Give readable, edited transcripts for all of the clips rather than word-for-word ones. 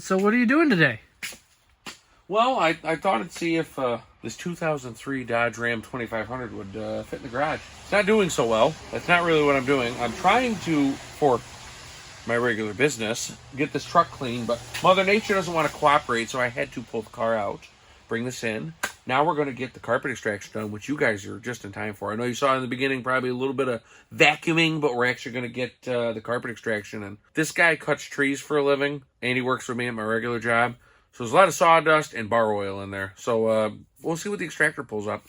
So what are you doing today? Well, I thought I'd see if this 2003 Dodge Ram 2500 would fit in the garage. It's not doing so well. That's not really what I'm doing. I'm trying to, for my regular business, get this truck clean, but Mother Nature doesn't want to cooperate, so I had to pull the car out, bring this in. Now we're going to get the carpet extraction done, which you guys are just in time for. I know you saw in the beginning probably a little bit of vacuuming, but we're actually going to get the carpet extraction. And this guy cuts trees for a living, and he works for me at my regular job. So there's a lot of sawdust and bar oil in there. So we'll see what the extractor pulls up.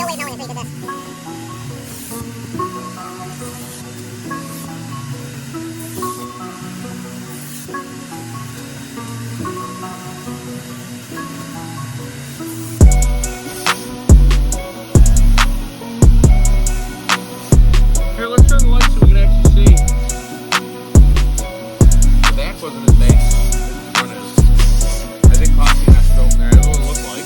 no way of knowing until you did this. Here, let's turn the lights so we can actually see. The back wasn't as bad as the front is. I think coffee has to go in there. That's what it looked like.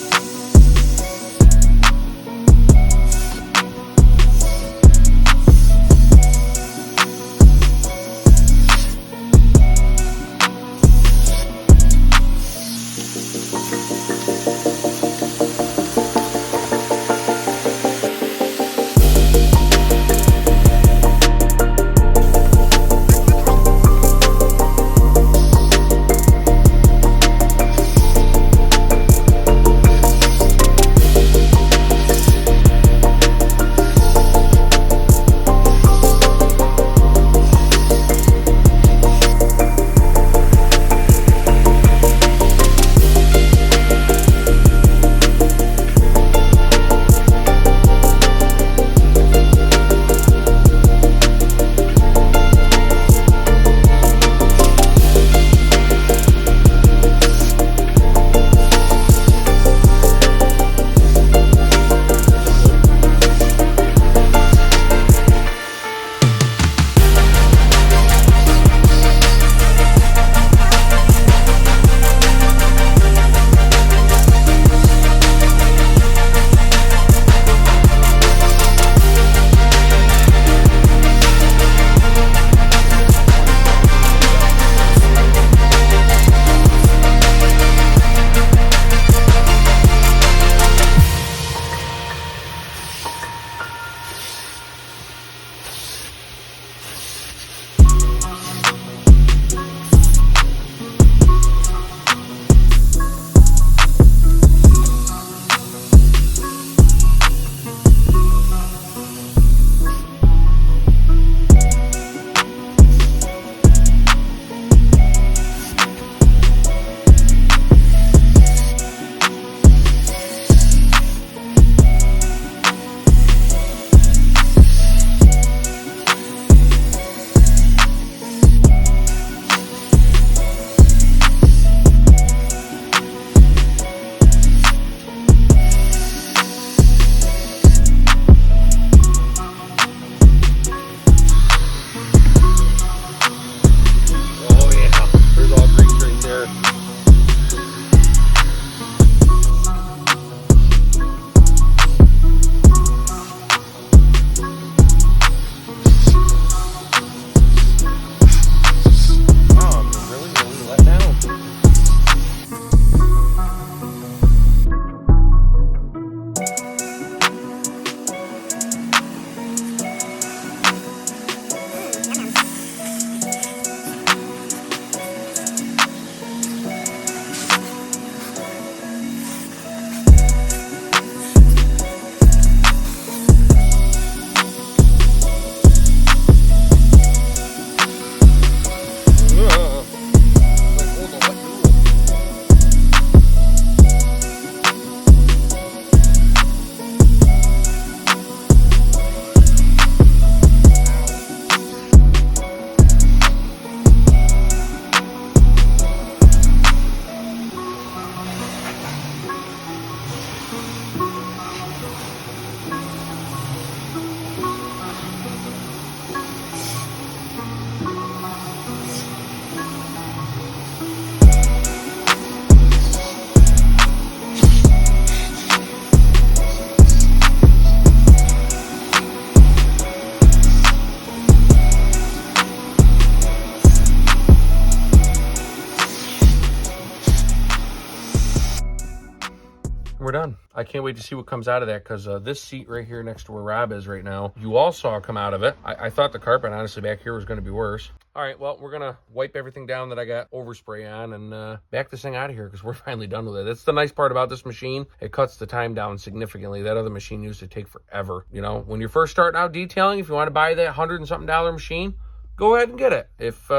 We're done. I can't wait to see what comes out of that, because this seat right here next to where Rob is right now, you all saw come out of it. I thought the carpet, honestly, back here was going to be worse. All right, well, we're going to wipe everything down that I got overspray on and back this thing out of here, because we're finally done with it. That's the nice part about this machine. It cuts the time down significantly. That other machine used to take forever. You know, when you're first starting out detailing, if you want to buy that $100 and something machine, go ahead and get it. If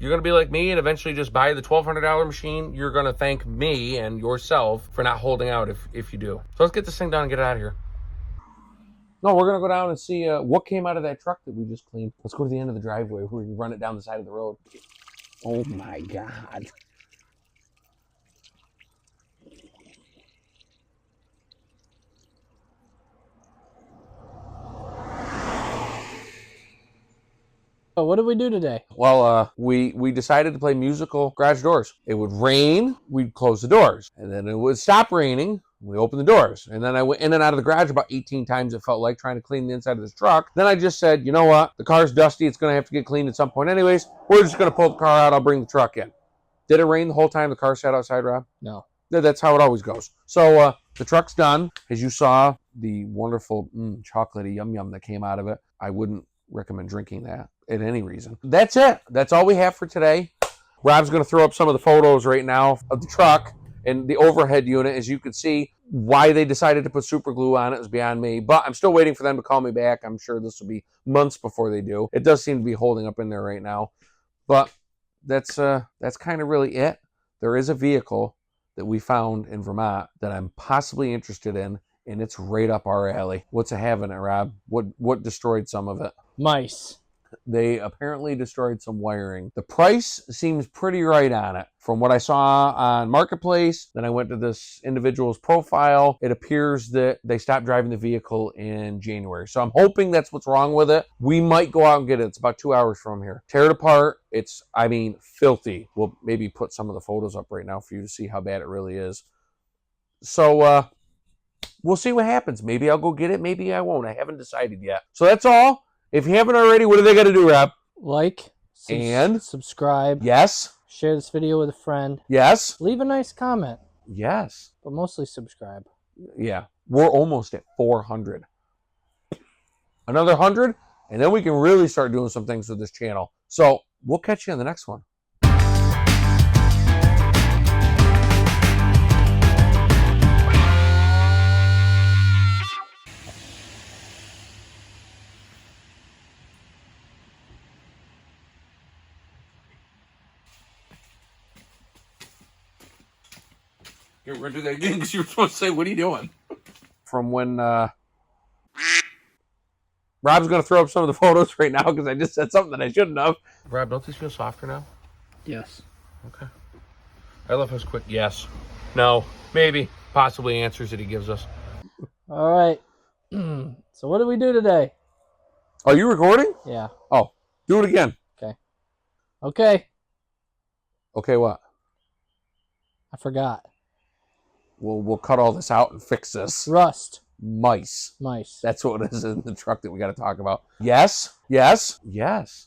you're going to be like me and eventually just buy the $1,200 machine, you're going to thank me and yourself for not holding out if you do. So let's get this thing done and get it out of here. No, we're going to go down and see what came out of that truck that we just cleaned. Let's go to the end of the driveway where we can run it down the side of the road. Oh my God. So what did we do today? Well, we decided to play musical garage doors. It would rain, we'd close the doors. And then it would stop raining, we opened the doors. And then I went in and out of the garage about 18 times, it felt like, trying to clean the inside of this truck. Then I just said, you know what? The car's dusty. It's going to have to get cleaned at some point anyways. We're just going to pull the car out. I'll bring the truck in. Did it rain the whole time the car sat outside, Rob? No. That's how it always goes. So the truck's done. As you saw, the wonderful chocolatey yum-yum that came out of it. I wouldn't recommend drinking that at any reason. That's it. That's all we have for today. Rob's going to throw up some of the photos right now of the truck and the overhead unit. As you can see, why they decided to put super glue on it is beyond me. But I'm still waiting for them to call me back. I'm sure this will be months before they do. It does seem to be holding up in there right now. But that's kind of really it. There is a vehicle that we found in Vermont that I'm possibly interested in, and it's right up our alley. What's it having it, Rob? What destroyed some of it? Mice. They apparently destroyed some wiring. The price seems pretty right on it. From what I saw on Marketplace, then I went to this individual's profile. It appears that they stopped driving the vehicle in January. So I'm hoping that's what's wrong with it. We might go out and get it. It's about 2 hours from here. Tear it apart. It's, filthy. We'll maybe put some of the photos up right now for you to see how bad it really is. So, we'll see what happens. Maybe I'll go get it. Maybe I won't. I haven't decided yet. So that's all. If you haven't already, what do they got to do, Rob? Like, and subscribe. Yes. Share this video with a friend. Yes. Leave a nice comment. Yes. But mostly subscribe. Yeah. We're almost at 400. Another 100, and then we can really start doing some things with this channel. So we'll catch you in the next one. We're going to do that again because you were supposed to say, what are you doing? From when Rob's going to throw up some of the photos right now because I just said something that I shouldn't have. Rob, don't these feel softer now? Yes. Okay. I love his quick yes, no, maybe, possibly answers that he gives us. All right. So what did we do today? Are you recording? Yeah. Oh, do it again. Okay. Okay, what? I forgot. We'll cut all this out and fix this. Rust. Mice. Mice. That's what it is in the truck that we got to talk about. Yes. Yes. Yes.